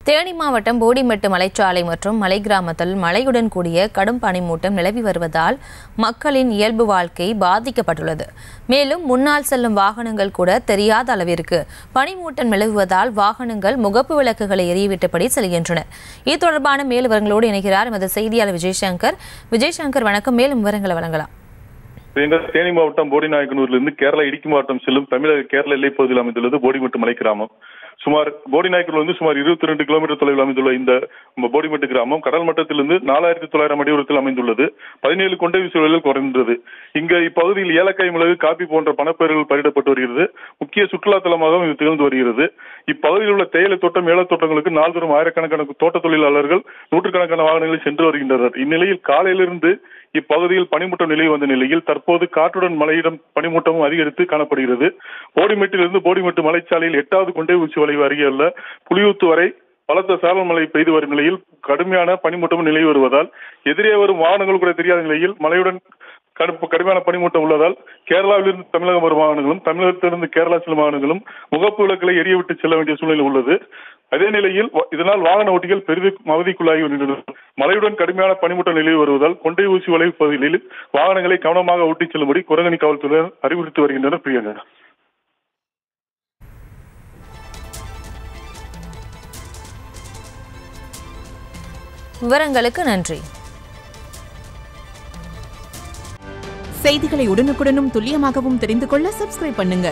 தேனி மாவட்டம் போடிமெட்டு மலைச்சாலை மற்றும் மலை கிராமத்தில் மழையுடன் கூடிய கடும் பனிமூட்டம் நிலவி வருவதால் மக்களின் இயல்பு வாழ்க்கை பாதிக்கப்பட்டுள்ளது. மேலும் முன்னால் செல்லும் வாகனங்கள் கூட தெரியாத அளவிற்கு பனிமூட்டம் நிலவுவதால் வாகனங்கள் முகப்பு விளக்குகளை எரியவிட்டபடி செல்கின்றன. இது தொடர்பான மேலும் விவரங்களோடு இணைகிறார் எமது செய்தியாளர் விஜயசங்கர். விஜயசங்கர், வணக்கம். மேலும் விவரங்களை வழங்கலாம். தேனி மாவட்டம் போடிநாயக்கனூரிலிருந்து கேரளா இடுக்கி மாவட்டம் செல்லும் தமிழக கேரள எல்லைப்பகுதியில் அமைந்துள்ளது போடிமெட்டு மலை கிராமம். போடிநாயக்கனூரிலிருந்து சுமார் 22 கிலோமீட்டர் தொலைவில் அமைந்துள்ள இந்த போடிமெட்டு கிராமம் கடல் மட்டத்திலிருந்து 4900 அடி உயரத்தில் அமைந்துள்ளது. 17 கொண்டை வீசுகளில் குறைந்தது. இப்பகுதியில் ஏலக்காய், மிளகு, காபி போன்ற பணப்பயிர்கள் பயிரிடப்பட்டு வருகிறது. முக்கிய சுற்றுலா தலமாகவும் இது திகழ்ந்து வருகிறது. இப்பகுதியில் உள்ள தேயிலை தோட்டம், ஏலத்தோட்டங்களுக்கு நாள்தோறும் ஆயிரக்கணக்கான தோட்ட தொழிலாளர்கள் நூற்றுக்கணக்கான வாகனங்களில் சென்று வருகின்றனர். இந்நிலையில் காலையிலிருந்து இப்பகுதியில் பனிமூட்டம் நிலவி வந்த நிலையில் தற்போது காற்றுடன் மழையிடம் பனிமூட்டமும் அதிகரித்து காணப்படுகிறது. போடிமெட்டிலிருந்து போடிமெட்டு மலைச்சாலையில் 8வது கொண்டை ஊசி வளைவு அருகே உள்ள புலியூத்து வரை பலத்த சாரல் மழை பெய்து வரும் நிலையில் கடுமையான பனிமூட்டமும் நிலவி வருவதால் எதிரே வரும் வாகனங்கள் கூட தெரியாத நிலையில் மழையுடன் கடுமையான பனிமூட்டம் உள்ளதால் கேரளாவிலிருந்து தமிழகம் வரும் வாகனங்களும் தமிழகத்திலிருந்து கேரளா செல்லும் வாகனங்களும் முகப்பு விளக்குகளை எரியவிட்டு செல்ல வேண்டிய சூழ்நிலை உள்ளது. அதே நிலையில் இதனால் வாகன ஓட்டிகள் பெரிதும் அவதிக்குள்ளாகி வருகின்றனர். மழையுடன் கடுமையான பனிமூட்டம் நிலவி வருவதால் கொண்டை ஊசி வளைவு பகுதிகளில் வாகனங்களை கவனமாக ஓட்டிச் செல்லும்படி குரங்கணி காவல்துறையினர் அறிவுறுத்தி வருகின்றனர். பிரியங்கா, விவரங்களுக்கு நன்றி. செய்திகளை உடனுக்குடனும் துல்லியமாகவும் தெரிந்து கொள்ள சப்ஸ்கிரைப் பண்ணுங்க.